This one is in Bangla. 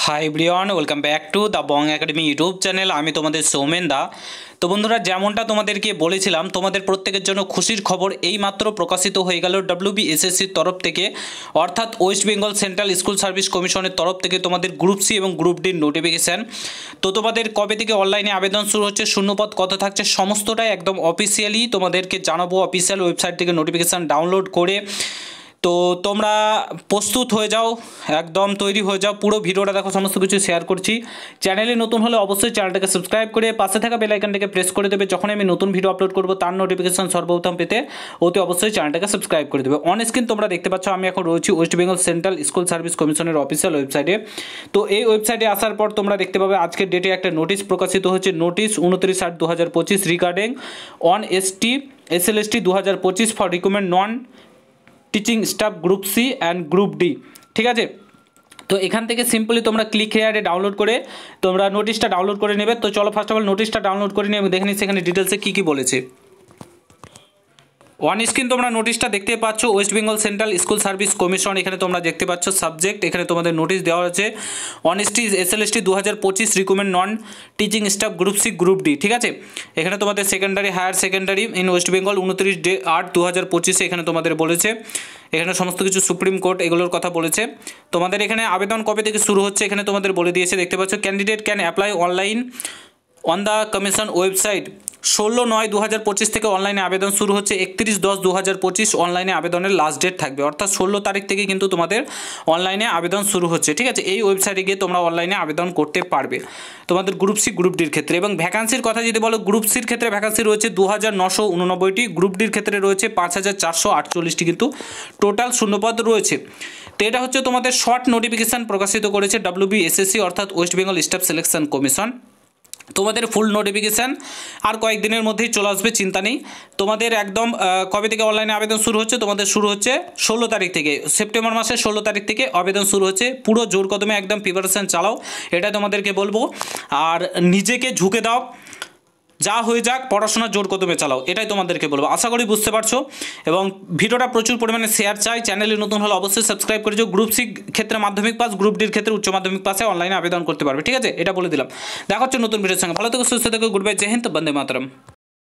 Hi everyone, welcome back to the Bong academy YouTube channel. আমি তোমাদের সৌমেন দা। তো বন্ধুরা, যেমনটা তোমাদেরকে বলেছিলাম, তোমাদের প্রত্যেকের জন্য খুশির খবর এইমাত্র প্রকাশিত হয়ে গেল WBSSCর তরফ থেকে, অর্থাৎ West Bengal central school service কমিশনের তরফ থেকে তোমাদের গ্রুপ সি এবং গ্রুপ ডির নোটিফিকেশান। তো তোমাদের কবে থেকে অনলাইনে আবেদন শুরু হচ্ছে, শূন্যপদ কত থাকছে, সমস্তটাই একদম অফিসিয়ালি তোমাদেরকে জানাবো। অফিসিয়াল ওয়েবসাইট থেকে নোটিফিকেশান ডাউনলোড করে তো তোমরা প্রস্তুত হয়ে যাও, একদম তৈরি হয়ে যাও। পুরো ভিডিওটা দেখো, সমস্ত কিছু শেয়ার করছি। চ্যানেলে নতুন হলে অবশ্যই চ্যানেলটাকে সাবস্ক্রাইব করে পাশে থাকা বেল আইকনটাকে প্রেস করে দেবে। যখন আমি নতুন ভিডিও আপলোড করব তার নোটিফিকেশন সর্বপ্রথম পেতে অতি অবশ্যই চ্যানেলটাকে সাবস্ক্রাইব করে দেবে। অন স্ক্রিন তোমরা দেখতে পাচ্ছ আমি এখন রয়েছি West Bengal central school service কমিশনের অফিসিয়াল ওয়েবসাইটে। তো এই ওয়েবসাইটে আসার পর তোমরা দেখতে পাবে আজকের ডেটে একটা নোটিশ প্রকাশিত হচ্ছে, notice 29/8/2025 regarding on SLST 2025 for recruitment non teaching staff group C and group D. ঠিক আছে, তো এখান থেকে সিম্পলি তোমরা ক্লিক হেয়ারে ডাউনলোড করে তোমরা নোটিশটা ডাউনলোড করে নেবে। তো চলো ফার্স্ট অফ অল নোটিশটা ডাউনলোড করে নিয়ে আমি দেখে নিই সেখানে ডিটেলসে কী কী বলেছে। ওয়ান স্ক্রিন তোমরা নোটিশটা দেখতে পাচ্ছ, West Bengal central school service commission. এখানে তোমরা দেখতে পাচ্ছ সাবজেক্ট, এখানে তোমাদের নোটিশ দেওয়া হয়েছে অনেস্টি SLST 2025 recruitment non teaching staff group C group D. ঠিক আছে, এখানে তোমাদের secondary higher secondary in West Bengal 29/8/2025 এখানে তোমাদের বলেছে। এখানে সমস্ত কিছু সুপ্রিম কোর্ট এগুলোর কথা বলেছে। তোমাদের এখানে আবেদন কবে থেকে শুরু হচ্ছে এখানে তোমাদের বলে দিয়েছে, দেখতে পাচ্ছ candidate can apply online on the commission website. 16/9/2025 থেকে অনলাইনে আবেদন শুরু হচ্ছে, 31/10/2025 অনলাইনে আবেদনের লাস্ট ডেট থাকবে, অর্থাৎ 16 তারিখ থেকে কিন্তু তোমাদের অনলাইনে আবেদন শুরু হচ্ছে। ঠিক আছে, এই ওয়েবসাইটে গিয়ে তোমরা অনলাইনে আবেদন করতে পারবে তোমাদের গ্রুপ সি গ্রুপ ডির ক্ষেত্রে। এবং ভ্যাকান্সির কথা যদি বলো, গ্রুপ সির ক্ষেত্রে ভ্যাকান্সি রয়েছে 2989টি, গ্রুপ ডির ক্ষেত্রে রয়েছে 5448টি, কিন্তু টোটাল শূন্যপদ রয়েছে। তো এটা হচ্ছে তোমাদের শর্ট নোটিফিকেশান প্রকাশিত করেছে WBSSC অর্থাৎ West Bengal staff selection commission. তোমাদের ফুল নোটিফিকেশান আর কয়েকদিনের মধ্যেই চলে আসবে, চিন্তা নেই। তোমাদের একদম কবে থেকে অনলাইনে আবেদন শুরু হচ্ছে, তোমাদের শুরু হচ্ছে 16 তারিখ থেকে, সেপ্টেম্বর মাসের 16 তারিখ থেকে আবেদন শুরু হচ্ছে। পুরো জোর কদমে একদম প্রিপারেশান চালাও, এটা তোমাদেরকে বলবো। আর নিজেকে ঝুঁকে দাও, যা হয়ে যাক পড়াশোনা জোর কদমে চালাও, এটাই তোমাদেরকে বলবো। আশা করি বুঝতে পারছো এবং ভিডিওটা প্রচুর পরিমাণে শেয়ার চাই। চ্যানেলে নতুন হলে অবশ্যই সাবস্ক্রাইব করে যাও। গ্রুপ সি ক্ষেত্রে মাধ্যমিক পাস, গ্রুপ ডির ক্ষেত্রে উচ্চ মাধ্যমিক পাসে অনলাইনে আবেদন করতে পারবে। ঠিক আছে, এটা বলে দিলাম। দেখা হচ্ছে নতুন ভিডিওর সঙ্গে। ভালো থেকো, সুস্থ থেকো, গুড বাই, জয় হিন্দ, বন্দে মাতরম।